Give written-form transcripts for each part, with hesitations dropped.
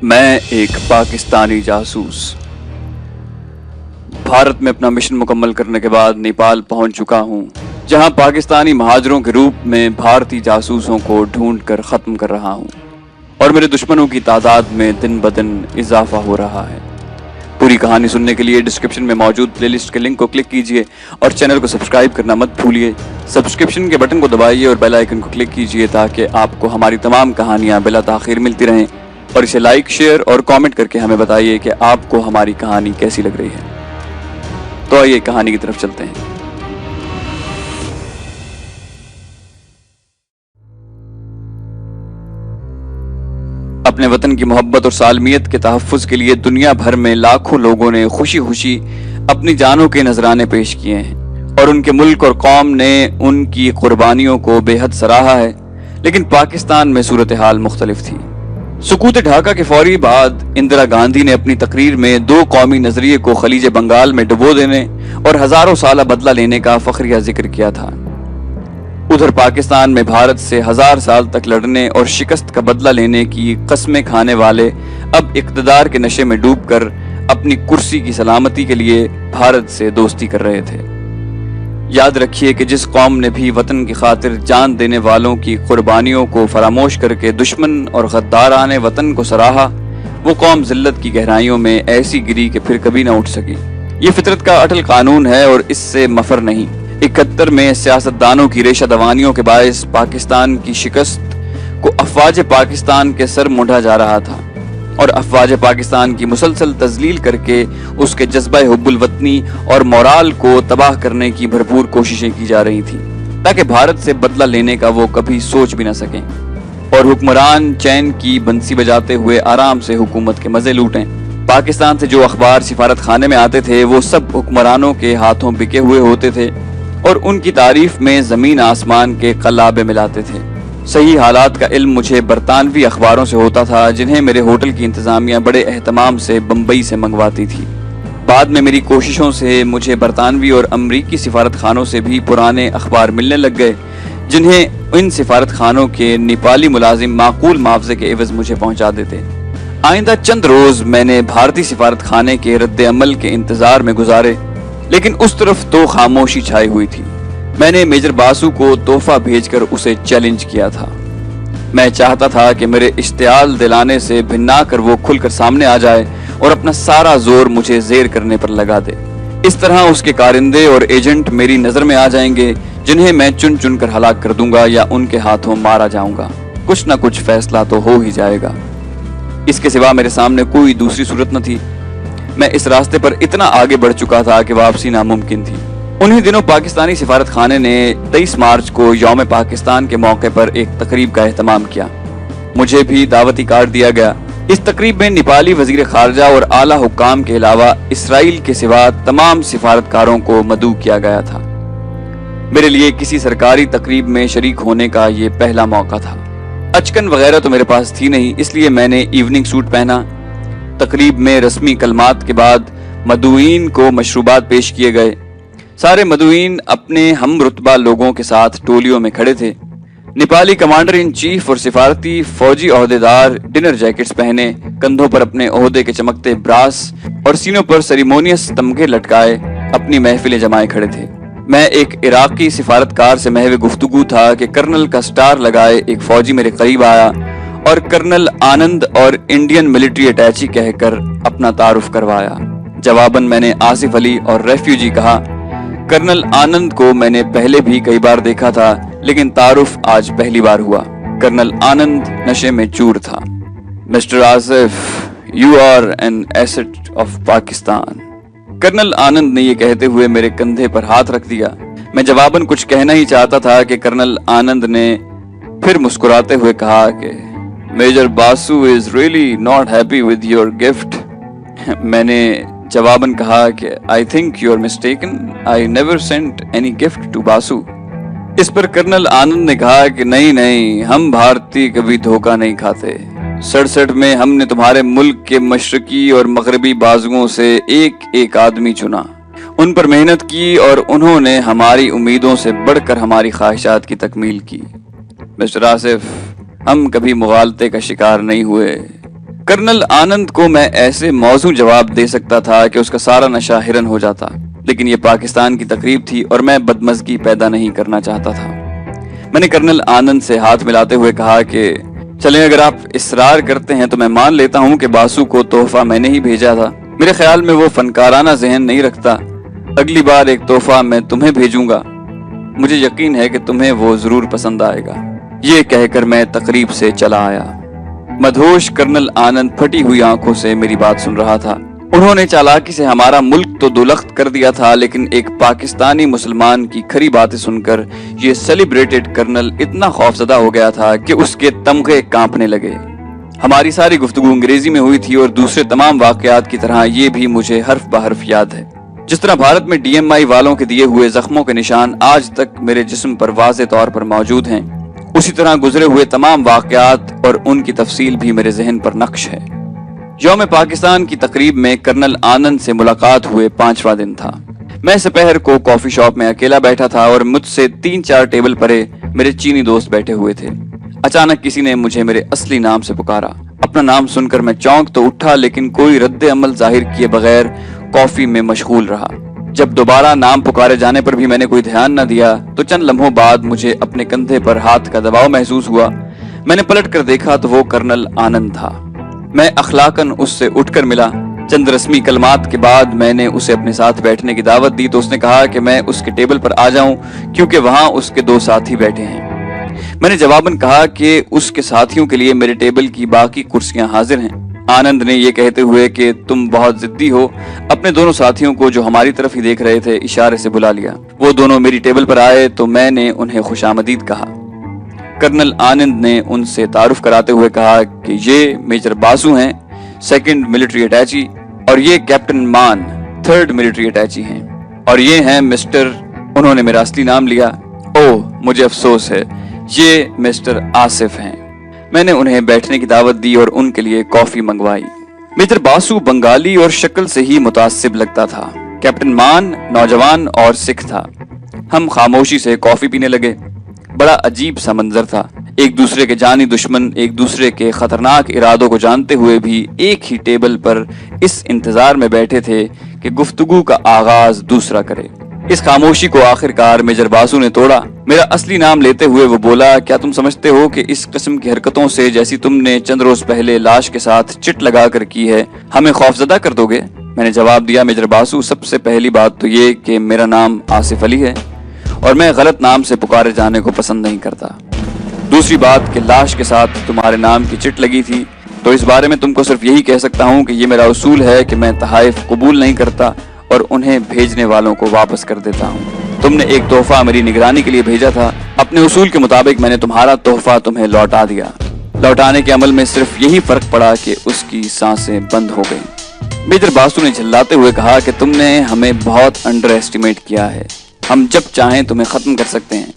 میں ایک پاکستانی جاسوس بھارت میں اپنا مشن مکمل کرنے کے بعد نیپال پہنچ چکا ہوں، جہاں پاکستانی مہاجروں کے روپ میں بھارتی جاسوسوں کو ڈھونڈ کر ختم کر رہا ہوں اور میرے دشمنوں کی تعداد میں دن بدن اضافہ ہو رہا ہے۔ پوری کہانی سننے کے لیے ڈسکرپشن میں موجود پلے لسٹ کے لنک کو کلک کیجیے اور چینل کو سبسکرائب کرنا مت بھولیے۔ سبسکرپشن کے بٹن کو دبائیے اور بیل آئیکن کو کلک کیجیے تاکہ آپ کو ہماری تمام کہانیاں بلا تاخیر ملتی رہیں، اور اسے لائک، شیئر اور کامنٹ کر کے ہمیں بتائیے کہ آپ کو ہماری کہانی کیسی لگ رہی ہے۔ تو آئیے کہانی کی طرف چلتے ہیں۔ اپنے وطن کی محبت اور سالمیت کے تحفظ کے لیے دنیا بھر میں لاکھوں لوگوں نے خوشی خوشی اپنی جانوں کے نذرانے پیش کیے ہیں، اور ان کے ملک اور قوم نے ان کی قربانیوں کو بے حد سراہا ہے۔ لیکن پاکستان میں صورتحال مختلف تھی۔ سقوط ڈھاکہ کے فوری بعد اندرا گاندھی نے اپنی تقریر میں دو قومی نظریے کو خلیج بنگال میں ڈبو دینے اور ہزاروں سالہ بدلہ لینے کا فخریہ ذکر کیا تھا۔ ادھر پاکستان میں بھارت سے 1000 سال تک لڑنے اور شکست کا بدلہ لینے کی قسمیں کھانے والے اب اقتدار کے نشے میں ڈوب کر اپنی کرسی کی سلامتی کے لیے بھارت سے دوستی کر رہے تھے۔ یاد رکھیے کہ جس قوم نے بھی وطن کی خاطر جان دینے والوں کی قربانیوں کو فراموش کر کے دشمن اور غداران وطن کو سراہا، وہ قوم ذلت کی گہرائیوں میں ایسی گری کہ پھر کبھی نہ اٹھ سکی۔ یہ فطرت کا اٹل قانون ہے اور اس سے مفر نہیں۔ 71 میں سیاستدانوں کی ریشہ دوانیوں کے باعث پاکستان کی شکست کو افواج پاکستان کے سر مونڈھا جا رہا تھا، اور افواج پاکستان کی مسلسل تذلیل کر کے اس کے جذبہ حب الوطنی اور مورال کو تباہ کرنے کی بھرپور کوششیں کی جا رہی تھیں، تاکہ بھارت سے بدلہ لینے کا وہ کبھی سوچ بھی نہ سکیں اور حکمران چین کی بنسی بجاتے ہوئے آرام سے حکومت کے مزے لوٹیں۔ پاکستان سے جو اخبار سفارت خانے میں آتے تھے وہ سب حکمرانوں کے ہاتھوں بکے ہوئے ہوتے تھے اور ان کی تعریف میں زمین آسمان کے قلابے ملاتے تھے۔ صحیح حالات کا علم مجھے برطانوی اخباروں سے ہوتا تھا، جنہیں میرے ہوٹل کی انتظامیہ بڑے اہتمام سے بمبئی سے منگواتی تھی۔ بعد میں میری کوششوں سے مجھے برطانوی اور امریکی سفارت خانوں سے بھی پرانے اخبار ملنے لگ گئے، جنہیں ان سفارت خانوں کے نیپالی ملازم معقول معاوضے کے عوض مجھے پہنچا دیتے۔ آئندہ چند روز میں نے بھارتی سفارت خانے کے رد عمل کے انتظار میں گزارے، لیکن اس طرف تو خاموشی چھائی ہوئی تھی۔ میں نے میجر باسو کو تحفہ بھیج کر اسے چیلنج کیا تھا۔ میں چاہتا تھا کہ میرے اشتعال دلانے سے بھنا کر وہ کھل کر سامنے آ جائے اور اپنا سارا زور مجھے زیر کرنے پر لگا دے۔ اس طرح اس کے کارندے اور ایجنٹ میری نظر میں آ جائیں گے، جنہیں میں چن چن کر ہلاک کر دوں گا یا ان کے ہاتھوں مارا جاؤں گا۔ کچھ نہ کچھ فیصلہ تو ہو ہی جائے گا۔ اس کے سوا میرے سامنے کوئی دوسری صورت نہ تھی۔ میں اس راستے پر اتنا آگے بڑھ چکا تھا کہ واپسی ناممکن تھی۔ انہی دنوں پاکستانی سفارت خانے نے 23 مارچ کو یوم پاکستان کے موقع پر ایک تقریب کا اہتمام کیا۔ مجھے بھی دعوتی کارڈ دیا گیا۔ اس تقریب میں نیپالی وزیر خارجہ اور اعلیٰ حکام کے علاوہ اسرائیل کے سوا تمام سفارتکاروں کو مدعو کیا گیا تھا۔ میرے لیے کسی سرکاری تقریب میں شریک ہونے کا یہ پہلا موقع تھا۔ اچکن وغیرہ تو میرے پاس تھی نہیں، اس لیے میں نے ایوننگ سوٹ پہنا۔ تقریب میں رسمی کلمات کے بعد مدعوین کو مشروبات پیش کیے گئے۔ سارے مدعوین اپنے ہم رتبہ لوگوں کے ساتھ ٹولیوں میں کھڑے تھے۔ نیپالی کمانڈر ان چیف اور سفارتی فوجی عہدیدار ڈنر جیکٹس پہنے، کندھوں پر اپنے عہدے کے چمکتے براس اور سینوں پر سیریمونیس تمغے لٹکائے اپنی محفلیں جمائے کھڑے تھے۔ میں ایک عراقی سفارتکار سے محو گفتگو تھا کہ کرنل کا سٹار لگائے ایک فوجی میرے قریب آیا اور کرنل آنند اور انڈین ملٹری اٹیچی کہہ کر اپنا تعارف کروایا۔ جواباً میں نے آصف علی اور ریفیوجی کہا۔ کرنل آنند کو میں نے پہلے بھی کئی بار دیکھا تھا، لیکن تعارف آج پہلی بار ہوا۔ کرنل آنند نشے میں چور تھا۔ Mister Asif, you are an asset of Pakistan. Colonel Anand نے یہ کہتے ہوئے میرے کندھے پر ہاتھ رکھ دیا۔ میں جواباً کچھ کہنا ہی چاہتا تھا کہ کرنل آنند نے پھر مسکراتے ہوئے کہا کہ major Basu is really not happy with your gift. میں نے جواباً کہا کہ I think you are mistaken. I never sent any gift to Basu. اس پر کرنل آنند نے کہا کہ نہیں، ہم بھارتی کبھی دھوکہ نہیں کھاتے۔ 67 میں ہم نے تمہارے ملک کے مشرقی اور مغربی بازوؤں سے ایک ایک آدمی چنا، ان پر محنت کی اور انہوں نے ہماری امیدوں سے بڑھ کر ہماری خواہشات کی تکمیل کی۔ مسٹر آصف، ہم کبھی مغالطے کا شکار نہیں ہوئے۔ کرنل آنند کو میں ایسے موزوں جواب دے سکتا تھا کہ اس کا سارا نشہ ہرن ہو جاتا، لیکن یہ پاکستان کی تقریب تھی اور میں بدمزگی پیدا نہیں کرنا چاہتا تھا۔ میں نے کرنل آنند سے ہاتھ ملاتے ہوئے کہا کہ چلیں، اگر آپ اصرار کرتے ہیں تو میں مان لیتا ہوں کہ باسو کو تحفہ میں نے ہی بھیجا تھا۔ میرے خیال میں وہ فنکارانہ ذہن نہیں رکھتا۔ اگلی بار ایک تحفہ میں تمہیں بھیجوں گا، مجھے یقین ہے کہ تمہیں وہ ضرور پسند آئے گا۔ یہ کہہ کر میں تقریب سے چلا آیا۔ مدہوش کرنل آنند پھٹی ہوئی آنکھوں سے میری بات سن رہا تھا۔ انہوں نے چالاکی سے ہمارا ملک تو دولخت کر دیا تھا، لیکن ایک پاکستانی مسلمان کی کھری باتیں سن کر یہ سیلیبریٹڈ کرنل اتنا خوفزدہ ہو گیا تھا کہ اس کے تمغے کانپنے لگے۔ ہماری ساری گفتگو انگریزی میں ہوئی تھی اور دوسرے تمام واقعات کی طرح یہ بھی مجھے حرف بحرف یاد ہے۔ جس طرح بھارت میں ڈی ایم آئی والوں کے دیے ہوئے زخموں کے نشان آج تک میرے جسم پر واضح طور پر موجود ہیں، اسی طرح گزرے ہوئے تمام واقعات اور ان کی تفصیل بھی میرے ذہن پر نقش ہے۔ یوم پاکستان کی تقریب میں کرنل آنند سے ملاقات ہوئے 5واں دن تھا۔ میں سپہر کو کافی شاپ میں اکیلا بیٹھا تھا اور مجھ سے 3-4 ٹیبل پرے میرے چینی دوست بیٹھے ہوئے تھے۔ اچانک کسی نے مجھے میرے اصلی نام سے پکارا۔ اپنا نام سن کر میں چونک تو اٹھا، لیکن کوئی رد عمل ظاہر کیے بغیر کافی میں مشغول رہا۔ جب دوبارہ نام پکارے جانے پر بھی میں نے کوئی دھیان نہ دیا تو چند لمحوں بعد مجھے اپنے کندھے پر ہاتھ کا دباؤ محسوس ہوا۔ میں نے پلٹ کر دیکھا تو وہ کرنل آنند تھا۔ میں اخلاقاً اس سے اٹھ کر ملا۔ چند رسمی کلمات کے بعد میں نے اسے اپنے ساتھ بیٹھنے کی دعوت دی تو اس نے کہا کہ میں اس کے ٹیبل پر آ جاؤں کیونکہ وہاں اس کے 2 ساتھی بیٹھے ہیں۔ میں نے جواباً کہا کہ اس کے ساتھیوں کے لیے میرے ٹیبل کی باقی کرسیاں حاضر ہیں۔ آنند نے یہ کہتے ہوئے کہ تم بہت ضدی ہو، اپنے دونوں ساتھیوں کو جو ہماری طرف ہی دیکھ رہے تھے اشارے سے بلا لیا۔ وہ دونوں میری ٹیبل پر آئے تو میں نے انہیں خوش آمدید کہا۔ کرنل آنند نے ان سے تعارف کراتے ہوئے کہا کہ یہ میجر باسو ہیں، 2nd ملٹری اٹیچی، اور یہ کیپٹن مان، 3rd ملٹری اٹیچی ہیں، اور یہ ہیں مسٹر، انہوں نے میرا اصلی نام لیا، اوہ مجھے افسوس ہے، یہ مسٹر آصف ہیں۔ میں نے انہیں بیٹھنے کی دعوت دی اور ان کے لیے کافی منگوائی۔ میجر باسو بنگالی اور شکل سے ہی متعصب لگتا تھا۔ کیپٹن مان نوجوان اور سکھ تھا۔ ہم خاموشی سے کافی پینے لگے۔ بڑا عجیب سا منظر تھا، ایک دوسرے کے جانی دشمن ایک دوسرے کے خطرناک ارادوں کو جانتے ہوئے بھی ایک ہی ٹیبل پر اس انتظار میں بیٹھے تھے کہ گفتگو کا آغاز دوسرا کرے۔ اس خاموشی کو آخرکار میجر باسو نے توڑا۔ میرا اصلی نام لیتے ہوئے وہ بولا، کیا تم سمجھتے ہو کہ اس قسم کی حرکتوں سے جیسی تم نے چند روز پہلے لاش کے ساتھ چٹ لگا کر کی ہے ہمیں خوفزدہ کر دو گے؟ میں نے جواب دیا، میجر باسو، سب سے پہلی بات تو یہ کہ میرا نام آصف علی ہے اور میں غلط نام سے پکارے جانے کو پسند نہیں کرتا۔ دوسری بات کہ لاش کے ساتھ تمہارے نام کی چٹ لگی تھی تو اس بارے میں تم کو صرف یہی کہہ سکتا ہوں کہ یہ میرا اصول ہے کہ میں تحائف قبول نہیں کرتا اور انہیں بھیجنے والوں کو واپس کر دیتا ہوں۔ تم نے ایک تحفہ میری نگرانی کے لیے بھیجا تھا، اپنے اصول کے مطابق میں نے تمہارا تحفہ تمہیں لوٹا دیا۔ لوٹانے کے عمل میں صرف یہی فرق پڑا کہ اس کی سانسیں بند ہو گئیں۔ میجر باسو نے جھلاتے ہوئے کہا کہ تم نے ہمیں بہت انڈر ایسٹیمیٹ کیا ہے، ہم جب چاہیں تمہیں ختم کر سکتے ہیں۔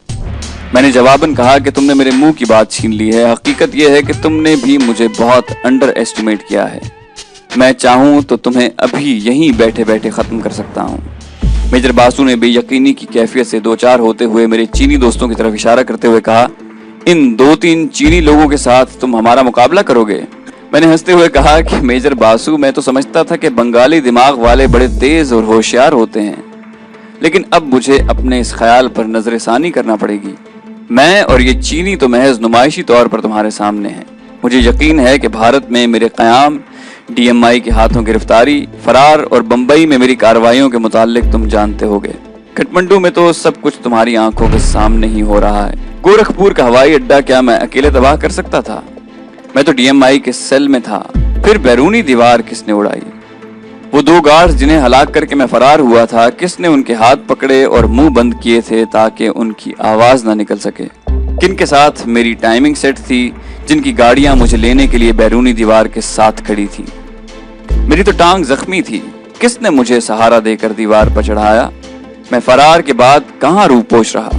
میں نے جواباً کہا کہ تم نے میرے منہ کی بات چھین لی ہے، حقیقت یہ ہے کہ تم نے بھی مجھے بہت انڈر ایسٹیمیٹ کیا ہے، میں چاہوں تو تمہیں ابھی یہیں بیٹھے بیٹھے ختم کر سکتا ہوں۔ میجر باسو نے بے یقینی کی کیفیت سے 2-4 ہوتے ہوئے میرے چینی دوستوں کی طرف اشارہ کرتے ہوئے کہا، ان 2-3 چینی لوگوں کے ساتھ تم ہمارا مقابلہ کرو گے؟ میں نے ہنستے ہوئے کہا کہ میجر باسو، میں تو سمجھتا تھا کہ بنگالی دماغ والے بڑے تیز اور ہوشیار ہوتے ہیں، لیکن اب مجھے اپنے اس خیال پر نظر ثانی کرنا پڑے گی۔ میں اور یہ چینی تو محض نمائشی طور پر تمہارے سامنے ہیں۔ مجھے یقین ہے کہ بھارت میں میرے قیام، ڈی ایم آئی کے ہاتھوں گرفتاری، فرار اور بمبئی میں میری کارروائیوں کے متعلق تم جانتے ہوگے۔ کھٹمنڈو میں تو سب کچھ تمہاری آنکھوں کے سامنے ہی ہو رہا ہے۔ گورکھپور کا ہوائی اڈہ کیا میں اکیلے تباہ کر سکتا تھا؟ میں تو ڈی ایم آئی کے سیل میں تھا۔ پھر بیرونی دیوار کس نے اڑائی؟ وہ 2 گارڈز جنہیں ہلاک کر کے میں فرار ہوا تھا، کس نے ان کے ہاتھ پکڑے اور منہ بند کیے تھے تاکہ ان کی آواز نہ نکل سکے؟ کن کے ساتھ میری ٹائمنگ سیٹ تھی جن کی گاڑیاں مجھے لینے کے لیے بیرونی دیوار کے ساتھ کھڑی تھی؟ میری تو ٹانگ زخمی تھی، کس نے مجھے سہارا دے کر دیوار پر چڑھایا؟ میں فرار کے بعد کہاں روح پوش رہا؟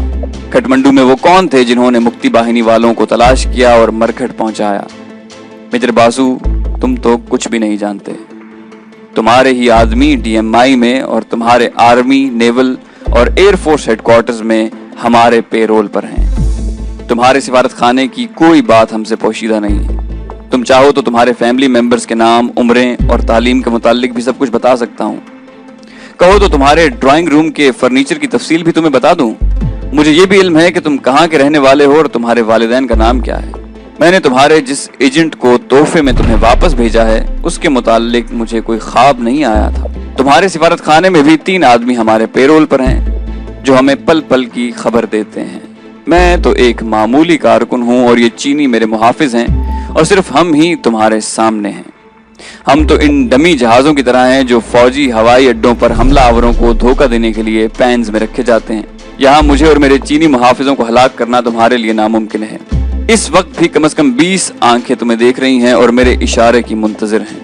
کھٹمنڈو میں وہ کون تھے جنہوں نے مکتی باہنی والوں کو تلاش کیا اور مرگھٹ پہنچایا؟ میجر باسو، تم تو کچھ بھی نہیں جانتے۔ تمہارے ہی آدمی ڈی ایم آئی میں اور تمہارے آرمی، نیول اور ایئر فورس ہیڈ کوارٹرز میں ہمارے پے رول پر ہیں۔ تمہارے سفارت خانے کی کوئی بات ہم سے پوشیدہ نہیں۔ تم چاہو تو تمہارے فیملی ممبرز کے نام، عمریں اور تعلیم کے متعلق بھی سب کچھ بتا سکتا ہوں۔ کہو تو تمہارے ڈرائنگ روم کے فرنیچر کی تفصیل بھی تمہیں بتا دوں۔ مجھے یہ بھی علم ہے کہ تم کہاں کے رہنے والے ہو اور تمہارے والدین کا نام کیا ہے۔ میں نے تمہارے جس ایجنٹ کو تحفے میں تمہیں واپس بھیجا ہے اس کے متعلق مجھے کوئی خواب نہیں آیا تھا۔ تمہارے سفارت خانے میں بھی 3 آدمی ہمارے پیرول پر ہیں جو ہمیں پل پل کی خبر دیتے ہیں۔ میں تو ایک معمولی کارکن ہوں اور یہ چینی میرے محافظ ہیں اور صرف ہم ہی تمہارے سامنے ہیں۔ ہم تو ان ڈمی جہازوں کی طرح ہیں جو فوجی ہوائی اڈوں پر حملہ آوروں کو دھوکہ دینے کے لیے پینز میں رکھے جاتے ہیں۔ یہاں مجھے اور میرے چینی محافظوں کو ہلاک کرنا تمہارے لیے ناممکن ہے۔ اس وقت بھی کم از کم 20 آنکھیں تمہیں دیکھ رہی ہیں اور میرے اشارے کی منتظر ہیں۔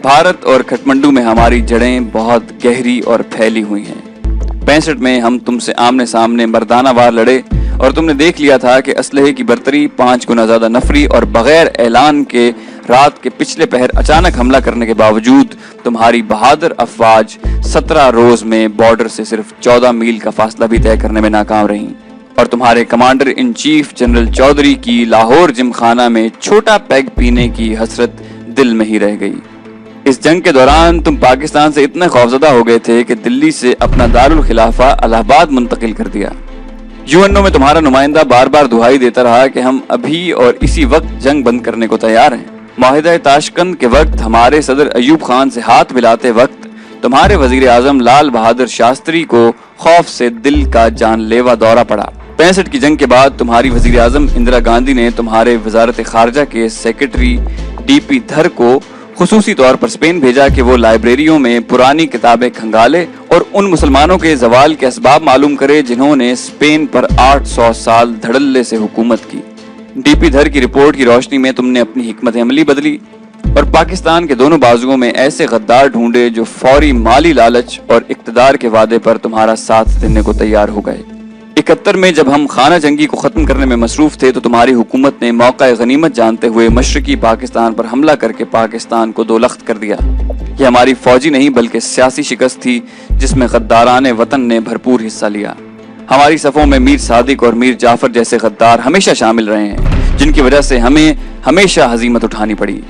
بھارت اور کھٹمنڈو میں ہماری جڑیں بہت گہری اور پھیلی ہوئی ہیں۔ 65 میں ہم تم سے آمنے سامنے مردانہ وار لڑے اور تم نے دیکھ لیا تھا کہ اسلحے کی برتری، 5 گنا زیادہ نفری اور بغیر اعلان کے رات کے پچھلے پہر اچانک حملہ کرنے کے باوجود تمہاری بہادر افواج 17 روز میں بارڈر سے صرف 14 میل کا فاصلہ بھی طے کرنے میں ناکام رہیں اور تمہارے commander in chief general Chaudhry کی لاہور جم خانہ میں چھوٹا پیگ پینے کی حسرت دل میں ہی رہ گئی۔ اس جنگ کے دوران تم پاکستان سے اتنے خوفزدہ ہو گئے تھے کہ دلی سے اپنا دارالخلافہ الہ آباد منتقل کر دیا۔ UN میں تمہارا نمائندہ بار بار دہائی دیتا رہا کہ ہم ابھی اور اسی وقت جنگ بند کرنے کو تیار ہیں۔ معاہدہ تاشقند کے وقت ہمارے صدر ایوب خان سے ہاتھ ملاتے وقت تمہارے وزیر اعظم لال بہادر شاستری کو خوف سے دل کا جان لیوا دورہ پڑا۔ 65 کی جنگ کے بعد تمہاری وزیر اعظم اندرا گاندھی نے تمہارے وزارت خارجہ کے سیکرٹری DP دھر کو خصوصی طور پر اسپین بھیجا کہ وہ لائبریریوں میں پرانی کتابیں کھنگالے اور ان مسلمانوں کے زوال کے اسباب معلوم کرے جنہوں نے اسپین پر 800 سال دھڑلے سے حکومت کی۔ DP دھر کی رپورٹ کی روشنی میں تم نے اپنی حکمت عملی بدلی اور پاکستان کے دونوں بازوؤں میں ایسے غدار ڈھونڈے جو فوری مالی لالچ اور اقتدار کے وعدے پر تمہارا ساتھ دینے کو تیار ہو گئے۔ 71 میں جب ہم خانہ جنگی کو ختم کرنے میں مصروف تھے تو تمہاری حکومت نے موقع غنیمت جانتے ہوئے مشرقی پاکستان پر حملہ کر کے پاکستان کو 2 لخت کر دیا۔ یہ ہماری فوجی نہیں بلکہ سیاسی شکست تھی جس میں غداران وطن نے بھرپور حصہ لیا۔ ہماری صفوں میں میر صادق اور میر جعفر جیسے غدار ہمیشہ شامل رہے ہیں جن کی وجہ سے ہمیں ہمیشہ ہزیمت اٹھانی پڑی۔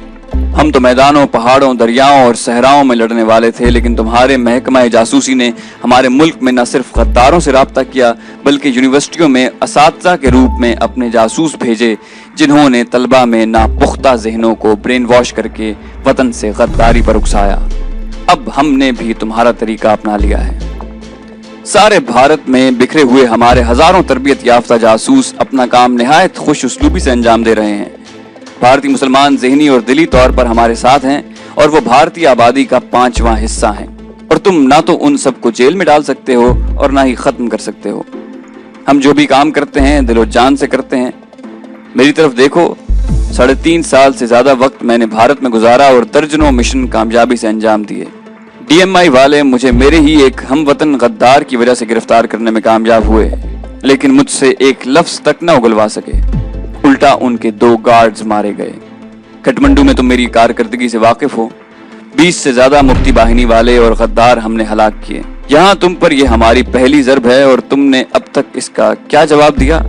ہم تو میدانوں، پہاڑوں، دریاؤں اور صحراؤں میں لڑنے والے تھے، لیکن تمہارے محکمہ جاسوسی نے ہمارے ملک میں نہ صرف غداروں سے رابطہ کیا بلکہ یونیورسٹیوں میں اساتذہ کے روپ میں اپنے جاسوس بھیجے جنہوں نے طلبہ میں ناپختہ ذہنوں کو برین واش کر کے وطن سے غداری پر اکسایا۔ اب ہم نے بھی تمہارا طریقہ اپنا لیا ہے۔ سارے بھارت میں بکھرے ہوئے ہمارے ہزاروں تربیت یافتہ جاسوس اپنا کام نہایت خوش اسلوبی سے انجام دے رہے ہیں۔ بھارتی مسلمان ذہنی اور دلی طور پر ہمارے ساتھ ہیں اور وہ بھارتی آبادی کا 5واں حصہ ہیں، اور تم نہ تو ان سب کو جیل میں ڈال سکتے ہو اور نہ ہی ختم کر سکتے ہو۔ ہم جو بھی کام کرتے ہیں دل و جان سے کرتے ہیں۔ میری طرف دیکھو، 3.5 سال سے زیادہ وقت میں نے بھارت میں گزارا اور درجنوں مشن کامیابی سے انجام دیے۔ DMI والے مجھے میرے ہی ایک ہم وطن غدار کی وجہ سے گرفتار کرنے میں کامیاب ہوئے، لیکن مجھ سے ایک لفظ تک نہ اگلوا سکے، الٹا ان کے 2 گارڈز مارے گئے۔ کھٹمنڈو میں تم میری کارکردگی سے واقف ہو، 20 سے زیادہ مفتی باہنی والے اور غدار ہم نے ہلاک کیے۔ یہاں تم پر یہ ہماری پہلی ضرب ہے اور تم نے اب تک اس کا کیا جواب دیا؟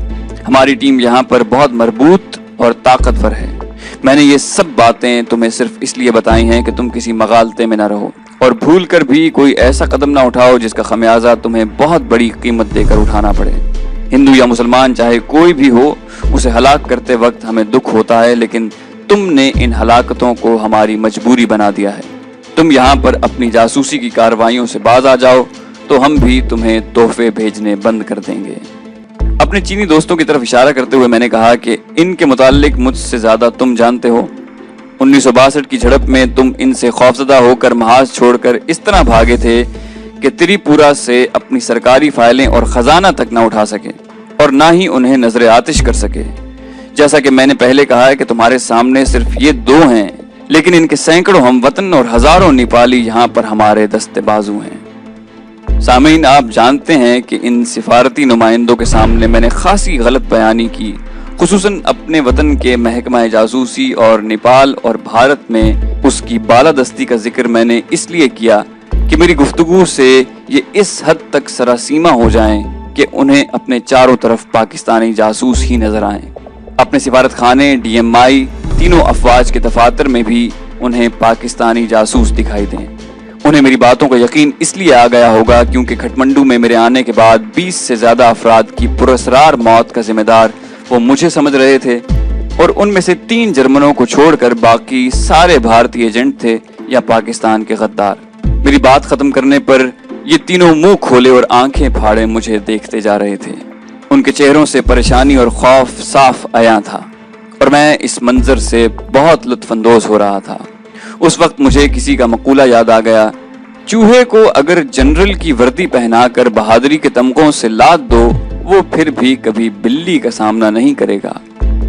ہماری ٹیم یہاں پر بہت مربوط اور طاقتور ہے۔ میں نے یہ سب باتیں تمہیں صرف اس لیے بتائی ہیں کہ تم کسی مغالطے میں نہ رہو اور بھول کر بھی کوئی ایسا قدم نہ اٹھاؤ جس کا خمیازہ تمہیں بہت بڑی قیمت دے کر اٹھانا پڑے۔ ہندو یا مسلمان چاہے کوئی بھی ہو، اسے ہلاک کرتے وقت ہمیں دکھ ہوتا ہے، لیکن تم نے ان ہلاکتوں کو ہماری مجبوری بنا دیا ہے۔ تم یہاں پر اپنی جاسوسی کی کارروائیوں سے باز آ جاؤ تو ہم بھی تمہیں تحفے بھیجنے بند کر دیں گے۔ اپنے چینی دوستوں کی طرف اشارہ کرتے ہوئے میں نے کہا کہ ان کے متعلق مجھ سے زیادہ تم جانتے ہو۔ 1962 کی جھڑپ میں تم ان سے خوفزدہ ہو کر محاذ چھوڑ کر اس طرح بھاگے تھے کہ تریپورہ سے اپنی سرکاری فائلیں اور خزانہ تک نہ اٹھا سکے اور نہ ہی انہیں نظر آتش کر سکے۔ جیسا کہ میں نے پہلے کہا ہے کہ تمہارے سامنے صرف یہ 2 ہیں، لیکن ان کے سینکڑوں ہم وطن اور ہزاروں نیپالی یہاں پر ہمارے دستے بازو ہیں۔ سامعین، آپ جانتے ہیں کہ ان سفارتی نمائندوں کے سامنے میں نے خاصی غلط بیانی کی، خصوصاً اپنے وطن کے محکمہ جاسوسی اور نیپال اور بھارت میں اس کی بالادستی کا ذکر میں نے اس لیے کیا کہ میری گفتگو سے یہ اس حد تک سراسیمہ ہو جائیں کہ انہیں اپنے چاروں طرف پاکستانی جاسوس ہی نظر آئیں۔ اپنے سفارت خانے، DMI، تینوں افواج کے دفاتر میں بھی انہیں پاکستانی جاسوس دکھائی دیں۔ انہیں میری باتوں کا یقین اس لیے آ گیا ہوگا کیونکہ کھٹمنڈو میں میرے آنے کے بعد 20 سے زیادہ افراد کی پراسرار موت کا ذمہ دار وہ مجھے سمجھ رہے تھے، اور ان میں سے 3 جرمنوں کو چھوڑ کر باقی سارے بھارتی ایجنٹ تھے یا پاکستان کے غدار۔ میری بات ختم کرنے پر یہ تینوں منہ کھولے اور آنکھیں پھاڑے مجھے دیکھتے جا رہے تھے۔ ان کے چہروں سے پریشانی اور خوف صاف عیاں تھا، اور میں اس منظر سے بہت لطف اندوز ہو رہا تھا۔ اس وقت مجھے کسی کا مقولہ یاد آ گیا، چوہے کو اگر جنرل کی وردی پہنا کر بہادری کے تمغوں سے لاد دو، وہ پھر بھی کبھی بلی کا سامنا نہیں کرے گا۔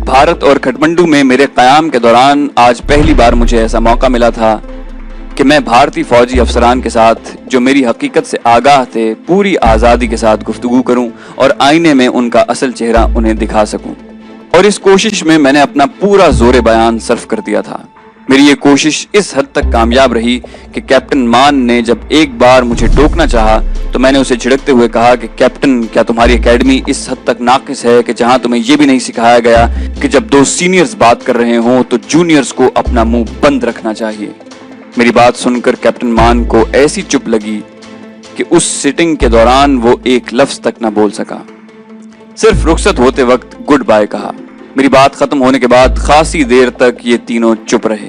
بھارت اور کھٹمنڈو میں میرے قیام کے دوران آج پہلی بار مجھے ایسا موقع ملا تھا کہ میں بھارتی فوجی افسران کے ساتھ جو میری حقیقت سے آگاہ تھے پوری آزادی کے ساتھ گفتگو کروں اور آئینے میں ان کا اصل چہرہ انہیں دکھا سکوں، اور اس کوشش میں میں نے اپنا پورا زور بیان صرف کر دیا تھا۔ میری یہ کوشش اس حد تک کامیاب رہی کہ کیپٹن مان نے جب ایک بار مجھے ٹوکنا چاہا تو میں نے اسے جھڑکتے ہوئے کہا کہ کیپٹن، کیا تمہاری اکیڈمی اس حد تک ناقص ہے کہ جہاں تمہیں یہ بھی نہیں سکھایا گیا کہ جب 2 سینئرز بات کر رہے ہوں تو جونیئرز کو اپنا منہ بند رکھنا چاہیے۔ میری بات سن کر کیپٹن مان کو ایسی چپ لگی کہ اس سٹنگ کے دوران وہ ایک لفظ تک نہ بول سکا، صرف رخصت ہوتے وقت گڈ بائے کہا۔ میری بات ختم ہونے کے بعد خاصی دیر تک یہ تینوں چپ رہے۔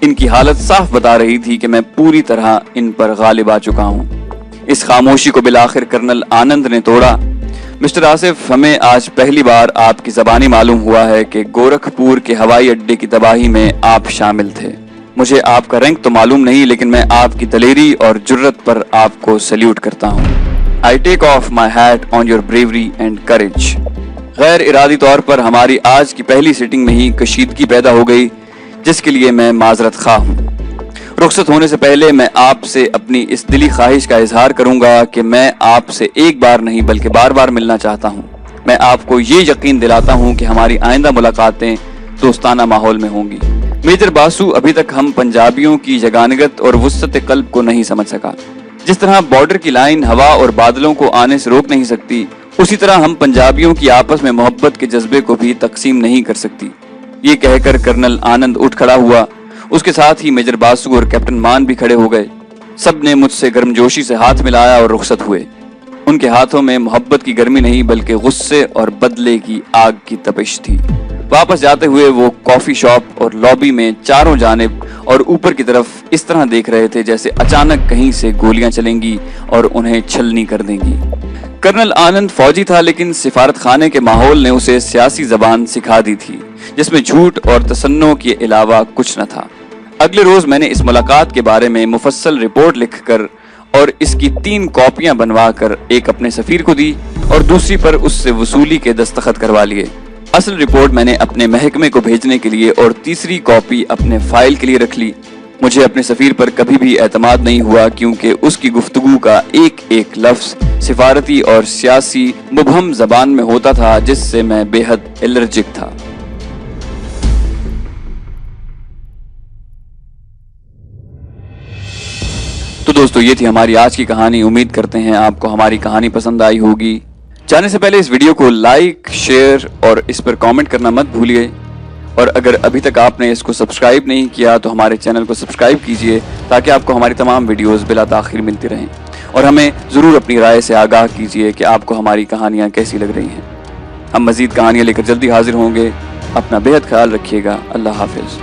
ان کی حالت صاف بتا رہی تھی کہ میں پوری طرح ان پر غالب آ چکا ہوں۔ اس خاموشی کو بالآخر کرنل آنند نے توڑا۔ مسٹر آصف، ہمیں آج پہلی بار آپ کی زبانی معلوم ہوا ہے کہ گورکھپور کے ہوائی اڈے کی تباہی میں آپ شامل تھے۔ مجھے آپ کا رینک تو معلوم نہیں، لیکن میں آپ کی دلیری اور جرت پر آپ کو سلیوٹ کرتا ہوں۔ I take off my hat on your bravery and courage۔ غیر ارادی طور پر ہماری آج کی پہلی سیٹنگ میں ہی کشیدگی پیدا ہو گئی، جس کے لیے میں معذرت خواہ ہوں۔ رخصت ہونے سے پہلے میں آپ سے اپنی اس دلی خواہش کا اظہار کروں گا کہ میں آپ سے ایک بار نہیں بلکہ بار بار ملنا چاہتا ہوں۔ میں آپ کو یہ یقین دلاتا ہوں کہ ہماری آئندہ ملاقاتیں دوستانہ ماحول میں ہوں گی۔ میجر باسو ابھی تک ہم پنجابیوں کی یگانگت اور وسعت قلب کو نہیں سمجھ سکا۔ جس طرح بارڈر کی لائن ہوا اور بادلوں کو آنے سے روک نہیں سکتی، اسی طرح ہم پنجابیوں کی آپس میں محبت کے جذبے کو بھی تقسیم نہیں کر سکتی۔ یہ کہہ کر کرنل آنند اٹھ کھڑا ہوا، اس کے ساتھ ہی میجر باسو اور کیپٹن مان بھی کھڑے ہو گئے۔ سب نے مجھ سے گرمجوشی سے ہاتھ ملایا اور رخصت ہوئے۔ ان کے ہاتھوں میں محبت کی گرمی نہیں بلکہ غصے اور بدلے کی آگ کی تپش تھی۔ واپس جاتے ہوئے وہ کافی شاپ اور لابی میں چاروں جانب اور اوپر کی طرف اس طرح دیکھ رہے تھے جیسے اچانک کہیں سے گولیاں چلیں گی اور انہیں چھلنی کر دیں گی۔ کرنل آنند فوجی تھا، لیکن سفارت خانے کے ماحول نے اسے سیاسی زبان سکھا دی تھی، جس میں جھوٹ اور تصنع کے علاوہ کچھ نہ تھا۔ اگلے روز میں نے اس ملاقات کے بارے میں مفصل رپورٹ لکھ کر اور اس کی 3 کاپیاں بنوا کر ایک اپنے سفیر کو دی اور دوسری پر اس سے وصولی کے دستخط کروا لیے۔ اصل رپورٹ میں نے اپنے محکمے کو بھیجنے کے لیے اور تیسری کاپی اپنے فائل کے لیے رکھ لی۔ مجھے اپنے سفیر پر کبھی بھی اعتماد نہیں ہوا کیونکہ اس کی گفتگو کا ایک ایک لفظ سفارتی اور سیاسی مبہم زبان میں ہوتا تھا، جس سے میں بے حد الرجک تھا۔ تو دوستو، یہ تھی ہماری آج کی کہانی۔ امید کرتے ہیں آپ کو ہماری کہانی پسند آئی ہوگی۔ جانے سے پہلے اس ویڈیو کو لائک، شیئر اور اس پر کامنٹ کرنا مت بھولیے، اور اگر ابھی تک آپ نے اس کو سبسکرائب نہیں کیا تو ہمارے چینل کو سبسکرائب کیجئے تاکہ آپ کو ہماری تمام ویڈیوز بلا تاخیر ملتی رہیں، اور ہمیں ضرور اپنی رائے سے آگاہ کیجئے کہ آپ کو ہماری کہانیاں کیسی لگ رہی ہیں۔ ہم مزید کہانیاں لے کر جلدی حاضر ہوں گے۔ اپنا بے حد خیال رکھیے گا۔ اللہ حافظ۔